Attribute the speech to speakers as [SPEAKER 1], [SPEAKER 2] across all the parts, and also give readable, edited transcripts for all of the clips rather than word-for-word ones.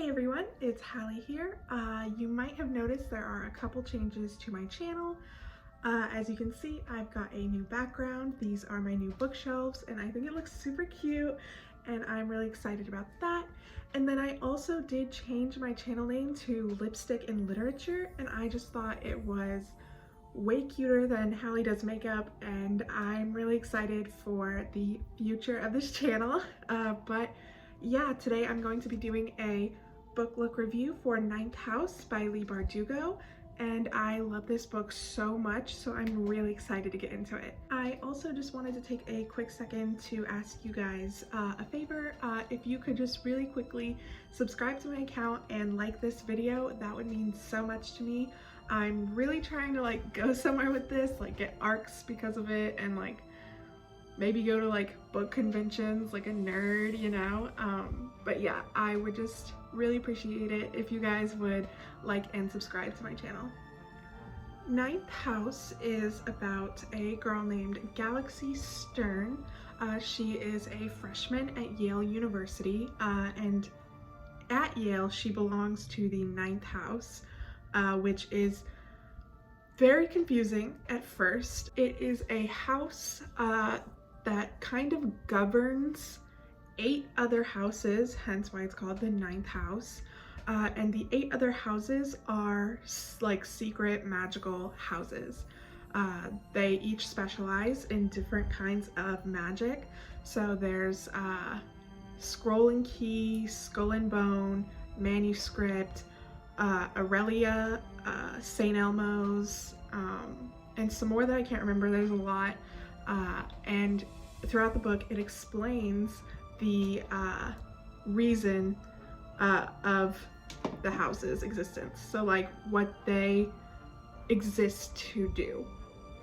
[SPEAKER 1] Hey everyone, it's Hallie here. You might have noticed there are a couple changes to my channel. As you can see, I've got a new background. These are my new bookshelves and I think it looks super cute and I'm really excited about that. And then I also did change my channel name to Lipstick and Literature, and I just thought it was way cuter than Hallie Does Makeup, and I'm really excited for the future of this channel. But yeah, today I'm going to be doing a book look review for Ninth House by Leigh Bardugo, and I love this book so much, so I'm really excited to get into it. I also just wanted to take a quick second to ask you guys a favor. If you could just really quickly subscribe to my account and like this video, that would mean so much to me. I'm really trying to go somewhere with this, get ARCs because of it, and maybe go to book conventions like a nerd, you know? But yeah, I would just really appreciate it if you guys would like and subscribe to my channel. Ninth House is about a girl named Galaxy Stern. She is a freshman at Yale University, and at Yale she belongs to the Ninth House, which is very confusing at first. It is a house that kind of governs 8 other houses, hence why it's called the Ninth House. And the 8 other houses are secret magical houses. They each specialize in different kinds of magic. So there's Scroll and Key, Skull and Bone, Manuscript, Aurelia, St. Elmo's, and some more that I can't remember. There's a lot, and throughout the book it explains the reason of the house's existence, so what they exist to do.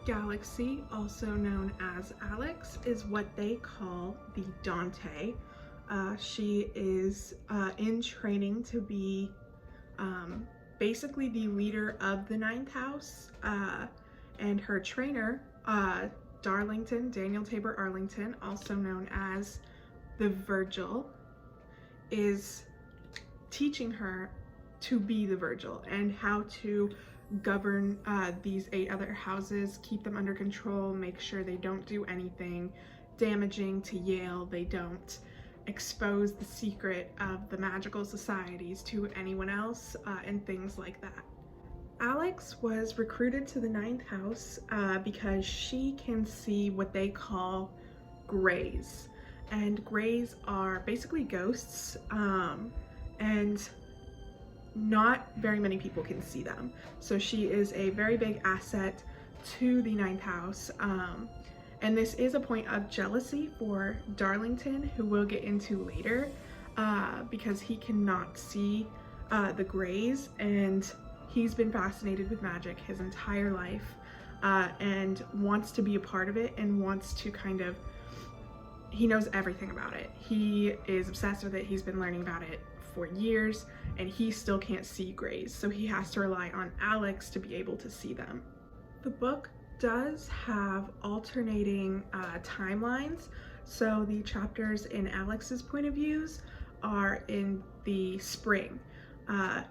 [SPEAKER 1] Galaxy, also known as Alex, is what they call the Dante. She is in training to be basically the leader of the Ninth House, and her trainer, Darlington, Daniel Tabor Arlington, also known as the Virgil, is teaching her to be the Virgil and how to govern these 8 other houses, keep them under control, make sure they don't do anything damaging to Yale, they don't expose the secret of the magical societies to anyone else, and things like that. Alex was recruited to the Ninth House because she can see what they call grays. And grays are basically ghosts, and not very many people can see them. So she is a very big asset to the Ninth House. And this is a point of jealousy for Darlington, who we'll get into later, because he cannot see the grays, and he's been fascinated with magic his entire life, and wants to be a part of it, and wants to he knows everything about it. He is obsessed with it. He's been learning about it for years, and he still can't see grays, so he has to rely on Alex to be able to see them. The book does have alternating timelines, so the chapters in Alex's point of views are in the spring,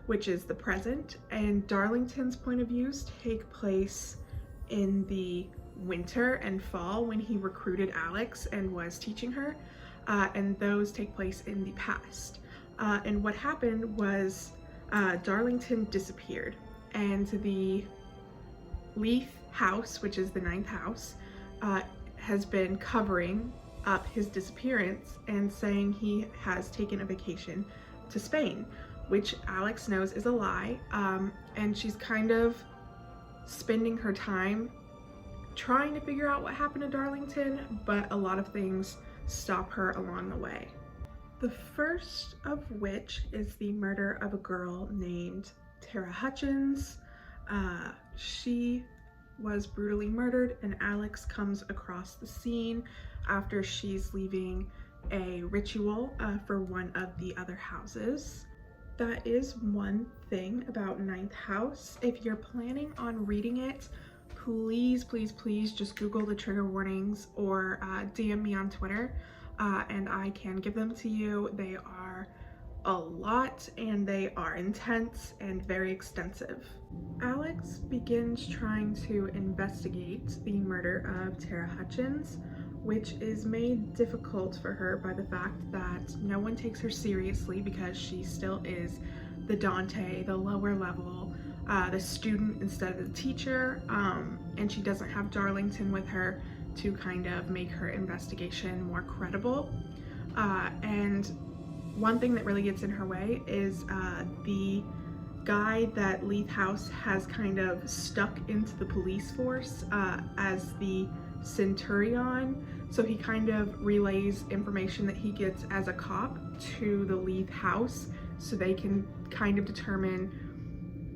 [SPEAKER 1] which is the present, and Darlington's point of views take place in the winter and fall when he recruited Alex and was teaching her, and those take place in the past. And what happened was Darlington disappeared, and the Leith House, which is the Ninth House, has been covering up his disappearance and saying he has taken a vacation to Spain, which Alex knows is a lie, and she's kind of spending her time trying to figure out what happened to Darlington, but a lot of things stop her along the way. The first of which is the murder of a girl named Tara Hutchins. She was brutally murdered, and Alex comes across the scene after she's leaving a ritual for one of the other houses. That is one thing about Ninth House. If you're planning on reading it, please, please, please just Google the trigger warnings or DM me on Twitter, and I can give them to you. They are a lot, and they are intense and very extensive. Alex begins trying to investigate the murder of Tara Hutchins, which is made difficult for her by the fact that no one takes her seriously because she still is the Dante, the lower level, the student instead of the teacher, and she doesn't have Darlington with her to kind of make her investigation more credible. And one thing that really gets in her way is the guy that Leith House has kind of stuck into the police force as the Centurion. So he kind of relays information that he gets as a cop to the Leith House so they can kind of determine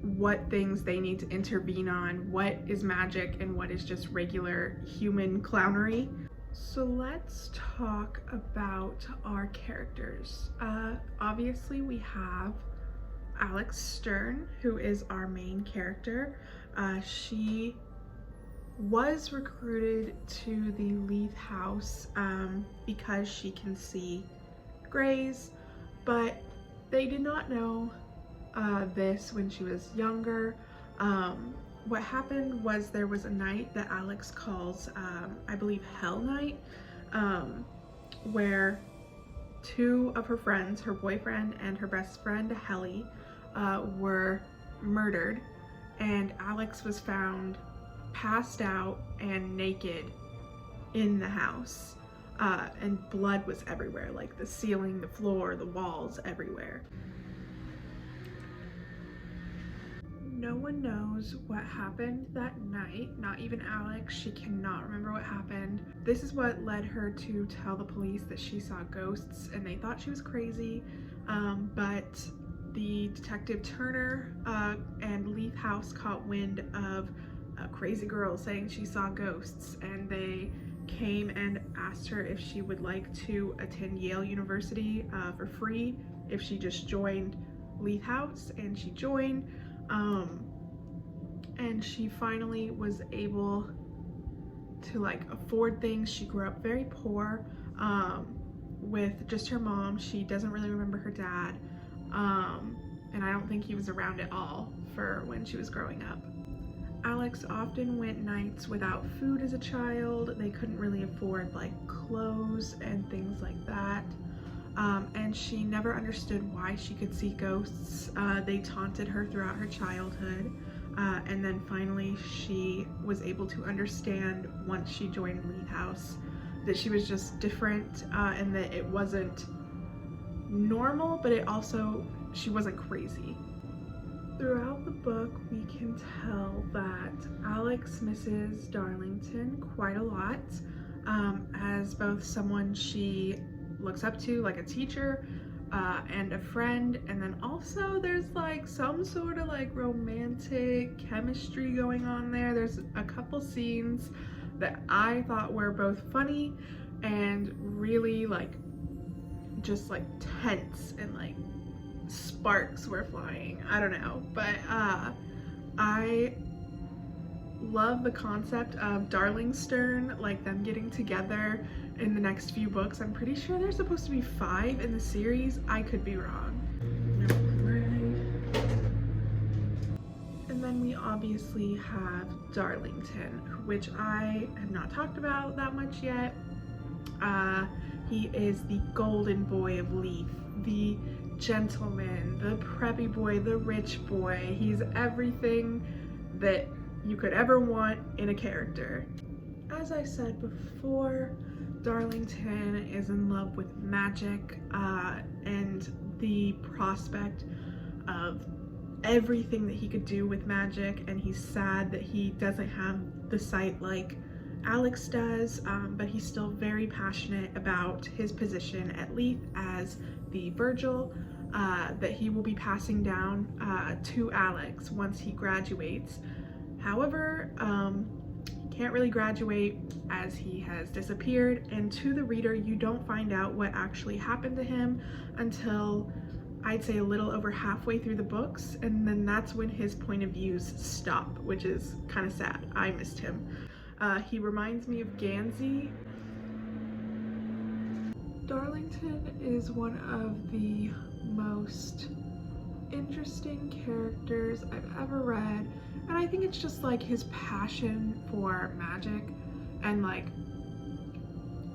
[SPEAKER 1] what things they need to intervene on, what is magic and what is just regular human clownery. So let's talk about our characters. Obviously we have Alex Stern, who is our main character. She was recruited to the Leith House because she can see greys, but they did not know this when she was younger. What happened was there was a night that Alex calls, I believe, Hell Night, where two of her friends, her boyfriend and her best friend, Helly, were murdered, and Alex was found passed out and naked in the house, and blood was everywhere, like the ceiling, the floor, the walls, everywhere. No one knows what happened that night, not even Alex. She cannot remember what happened. This is what led her to tell the police that she saw ghosts, and they thought she was crazy, but the detective Turner and Leith House caught wind of a crazy girl saying she saw ghosts, and they came and asked her if she would like to attend Yale University for free if she just joined Leith House, and she joined. And she finally was able to like afford things. She grew up very poor with just her mom. She doesn't really remember her dad, and I don't think he was around at all for when she was growing up. Alex often went nights without food as a child. They couldn't really afford like clothes and things like that. And she never understood why she could see ghosts. They taunted her throughout her childhood, and then finally she was able to understand once she joined Leith House that she was just different, and that it wasn't normal, but it also, she wasn't crazy. Throughout the book, we can tell that Alex misses Darlington quite a lot, as both someone she looks up to, like a teacher, and a friend, and then also there's like some sort of like romantic chemistry going on there. There's a couple scenes that I thought were both funny and really like just like tense, and like sparks were flying. I don't know, but I love the concept of Darling Stern, like them getting together in the next few books. I'm pretty sure there's supposed to be 5 in the series. I could be wrong. And then we obviously have Darlington, which I have not talked about that much yet. He is the golden boy of Leith, the gentleman, the preppy boy, the rich boy. He's everything that you could ever want in a character. As I said before, Darlington is in love with magic, and the prospect of everything that he could do with magic, and he's sad that he doesn't have the sight like Alex does, but he's still very passionate about his position at Leith as the Virgil that he will be passing down to Alex once he graduates. However, he can't really graduate as he has disappeared, and to the reader you don't find out what actually happened to him until I'd say a little over halfway through the books, and then that's when his point of views stop, which is kind of sad. I missed him. He reminds me of Gansey. Darlington is one of the most interesting characters I've ever read, and I think it's just like his passion for magic and like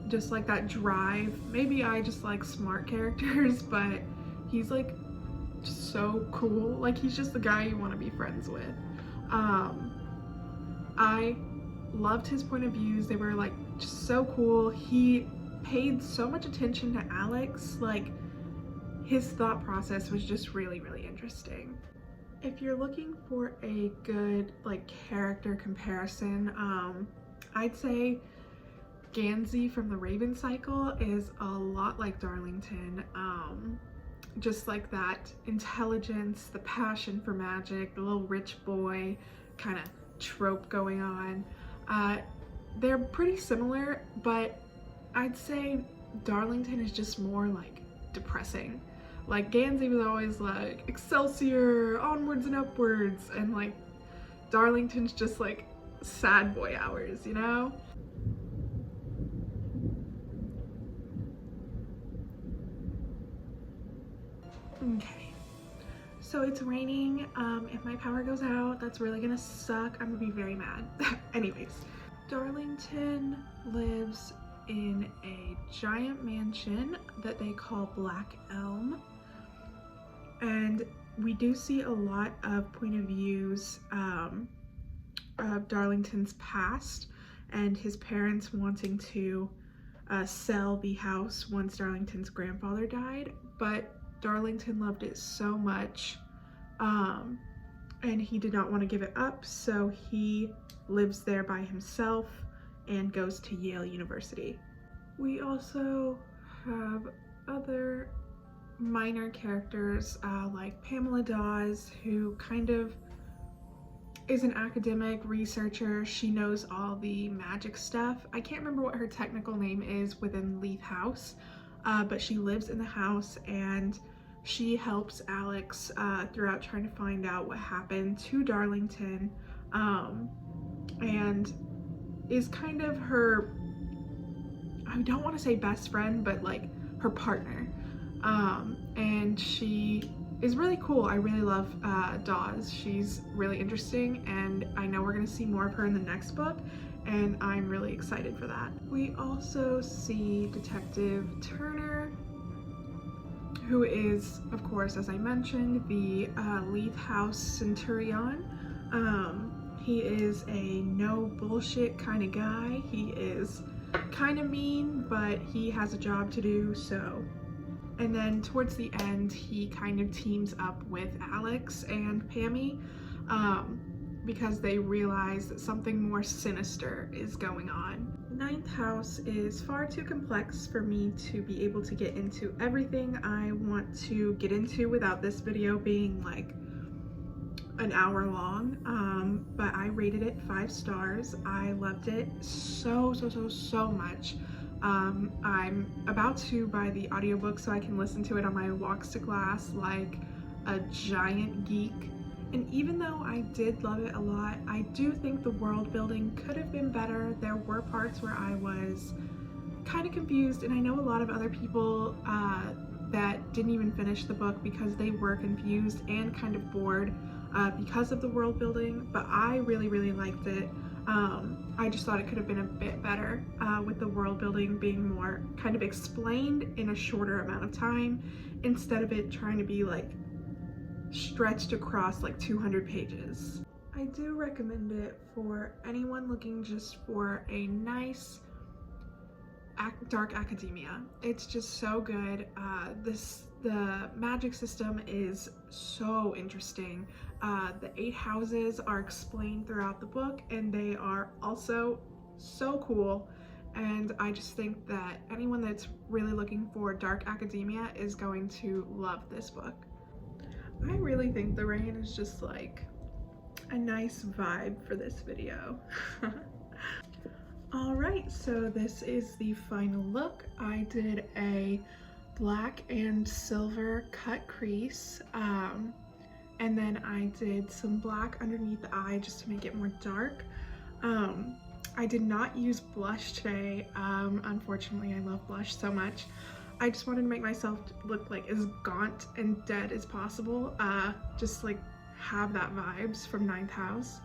[SPEAKER 1] just like that drive. Maybe I just like smart characters, but he's like just so cool. Like he's just the guy you want to be friends with. I loved his point of views. They were like just so cool. He paid so much attention to Alex. Like his thought process was just really, really interesting. If you're looking for a good like character comparison, I'd say Gansey from the Raven Cycle is a lot like Darlington. Just like that intelligence, the passion for magic, the little rich boy kind of trope going on. They're pretty similar, but I'd say Darlington is just more like depressing. Like Gansey was always like Excelsior, onwards and upwards, and like Darlington's just like sad boy hours, you know? Okay, so it's raining. If my power goes out, that's really gonna suck. I'm gonna be very mad. Anyways, Darlington lives in a giant mansion that they call Black Elm, and we do see a lot of point of views of Darlington's past and his parents wanting to sell the house once Darlington's grandfather died, but Darlington loved it so much, and he did not want to give it up, so he lives there by himself and goes to Yale University. We also have other minor characters like Pamela Dawes, who kind of is an academic researcher. She knows all the magic stuff. I can't remember what her technical name is within Leith House, but she lives in the house and she helps Alex throughout trying to find out what happened to Darlington, and is kind of her, I don't want to say best friend, but like her partner. And she is really cool. I really love Dawes. She's really interesting, and I know we're gonna see more of her in the next book, and I'm really excited for that. We also see Detective Turner, who is, of course, as I mentioned, the Leith House Centurion. He is a no bullshit kind of guy. He is kind of mean, but he has a job to do, so. And then towards the end, he kind of teams up with Alex and Pammy because they realize that something more sinister is going on. Ninth House is far too complex for me to be able to get into everything I want to get into without this video being like an hour long, but I rated it 5 stars. I loved it so much. I'm about to buy the audiobook so I can listen to it on my walks to class like a giant geek. And even though I did love it a lot, I do think the world building could have been better. There were parts where I was kind of confused, and I know a lot of other people that didn't even finish the book because they were confused and kind of bored because of the world building, but I really liked it. I just thought it could have been a bit better with the world building being more kind of explained in a shorter amount of time instead of it trying to be like stretched across like 200 pages. I do recommend it for anyone looking just for a nice dark academia. It's just so good. The magic system is so interesting. The 8 houses are explained throughout the book, and they are also so cool. And I just think that anyone that's really looking for dark academia is going to love this book. I really think the rain is just like a nice vibe for this video. Alright, so this is the final look. I did a black and silver cut crease, and then I did some black underneath the eye just to make it more dark. I did not use blush today. Unfortunately, I love blush so much. I just wanted to make myself look like as gaunt and dead as possible, just like have that vibes from Ninth House.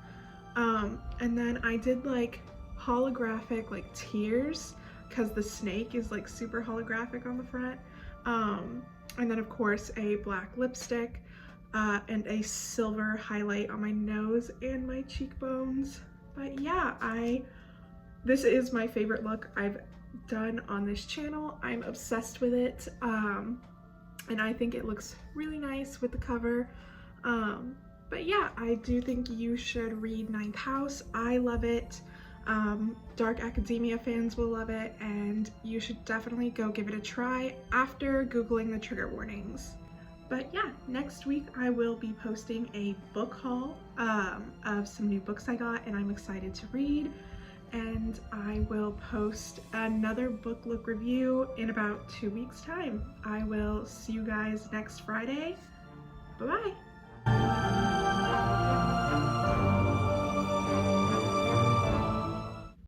[SPEAKER 1] And then I did like holographic like tears because the snake is like super holographic on the front. And then of course a black lipstick and a silver highlight on my nose and my cheekbones. But yeah, this is my favorite look I've done on this channel. I'm obsessed with it, and I think it looks really nice with the cover. But yeah, I do think you should read Ninth House. I love it. Dark Academia fans will love it, and you should definitely go give it a try after Googling the trigger warnings. But yeah, next week I will be posting a book haul of some new books I got and I'm excited to read. And I will post another book look review in about 2 weeks' time. I will see you guys next Friday. Bye-bye.